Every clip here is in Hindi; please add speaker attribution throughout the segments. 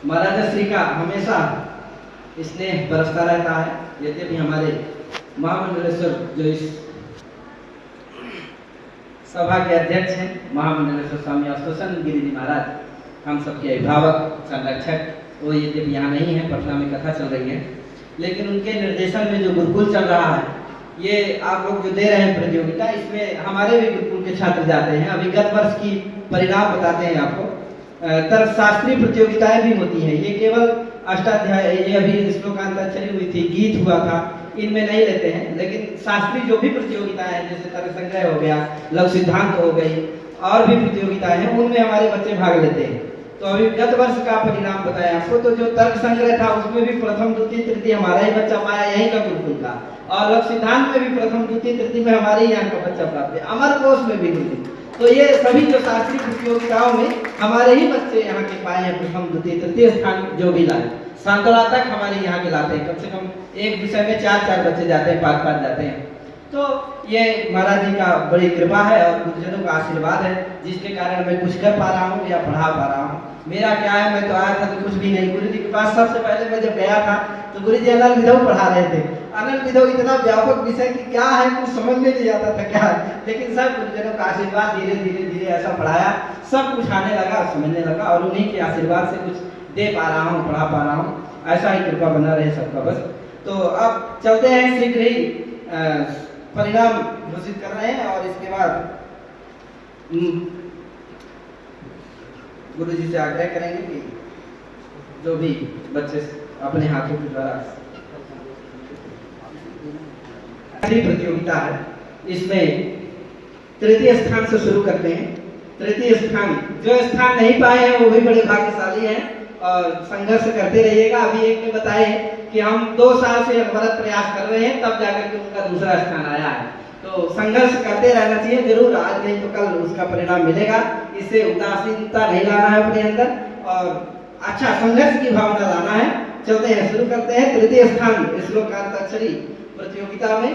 Speaker 1: महाराजा श्री का हमेशा स्नेह बरसता रहता है। यद्यपि हमारे महामंडलेश्वर जो इस सभा के अध्यक्ष हैं महामंडलेश्वर स्वामी अश्वसन गिरी जी महाराज, हम सबके अभिभावक संरक्षक, वो यद्यपि यहाँ नहीं है, पटना में कथा चल रही है, लेकिन उनके निर्देशन में जो गुरुकुल चल रहा है, ये आप लोग जो दे रहे हैं प्रतियोगिता, इसमें हमारे भी गुरुकुल के छात्र जाते हैं। अभी गत वर्ष की परिणाम बताते हैं आपको। तर्कशास्त्रीय प्रतियोगिताएं भी होती हैं, ये केवल अष्टाध्याय, ये अभी श्लोकांताक्षरी हुई थी, गीत हुआ था, इनमें नहीं लेते हैं। लेकिन शास्त्रीय जो भी प्रतियोगिताएं हैं, जैसे तर्क संग्रह हो गया, लघु सिद्धांत हो गई, और भी प्रतियोगिताएं हैं, उनमें हमारे बच्चे भाग लेते हैं। तो अभी गत वर्ष का परिणाम बताया आपको। तो जो तर्क संग्रह था उसमें भी प्रथम द्वितीय तृतीय हमारा ही बच्चा पाया, यहीं का गुरुकुल का, और लघु सिद्धांत में भी प्रथम द्वितीय तृतीय में हमारे ही यहाँ का बच्चा प्राप्त है, अमर कोश में भी गुरुकुल। तो ये सभी जो शास्त्रीय प्रतियोगिताओं में हमारे ही बच्चे यहाँ के पाए हैं प्रथम द्वितीय तृतीय स्थान जो भी लाए। सांतरा तक हमारे यहाँ के लाते हैं, कम से कम एक विषय में 4-4 बच्चे जाते हैं, 5-5 जाते हैं। तो ये महाराज जी का बड़ी कृपा है और गुरुजनों का आशीर्वाद है, जिसके कारण मैं कुछ कर पा रहा हूँ या पढ़ा पा रहा हूँ। मेरा क्या है, मैं तो आया था तो कुछ भी नहीं, गुरु जी के पास सबसे पहले मैं जब गया था तो गुरु जी अनल विधौ पढ़ा रहे थे। अनल विधौ इतना व्यापक विषय कि क्या है कुछ समझ में नहीं आता था क्या है, लेकिन सब गुरुजनों का आशीर्वाद धीरे धीरे धीरे ऐसा पढ़ाया, सब कुछ आने लगा, समझने लगा, और उन्हीं के आशीर्वाद से कुछ दे पा रहा हूँ, पढ़ा पा रहा हूँ। ऐसा ही कृपा बना रहे सबका बस। तो अब चलते हैं, शीघ्र ही परिणाम घोषित कर रहे हैं, और इसके बाद गुरु जी से आग्रह करेंगे कि जो भी बच्चे अपने हाथों के द्वारा प्रतियोगिता है, इसमें तृतीय स्थान से शुरू करते हैं। तृतीय स्थान, जो स्थान नहीं पाए हैं वो भी बड़े भाग्यशाली हैं, और संघर्ष करते रहिएगा। अभी एक ने बताए कि हम 2 साल से अनवरत प्रयास कर रहे हैं, तब जाकर के उनका दूसरा स्थान आया है। तो संघर्ष करते रहना चाहिए, जरूर आज नहीं तो कल उसका परिणाम मिलेगा। इससे उदासीनता नहीं लाना है अपने अंदर, और अच्छा संघर्ष की भावना लाना है। चलते हैं, शुरू करते हैं। तृतीय स्थान श्लोकांताक्षरी प्रतियोगिता में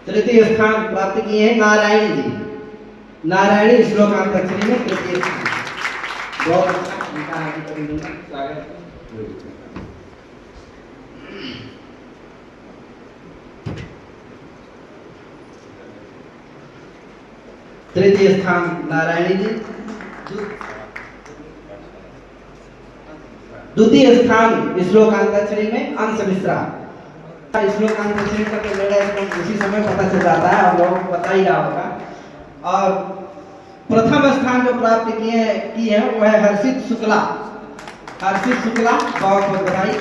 Speaker 1: तृतीय स्थान प्राप्त किए हैं नारायणी जी। नारायणी श्लोकांताक्षरी में तृतीय स्थान। बहुत अच्छा, उनका आगे स्वागत। तृतीय स्थान नारायणी जी। द्वितीय स्थान श्लोकांताक्षरी में अंश मिश्रा। श्लोकांताक्षरी का तो मेरा एकदम उसी समय पता चल जाता है, आप लोगों को पता ही रहा होगा। और प्रथम स्थान जो प्राप्त की है वो है हर्षित शुक्ला। हर्षित शुक्ला, बहुत बहुत बधाई।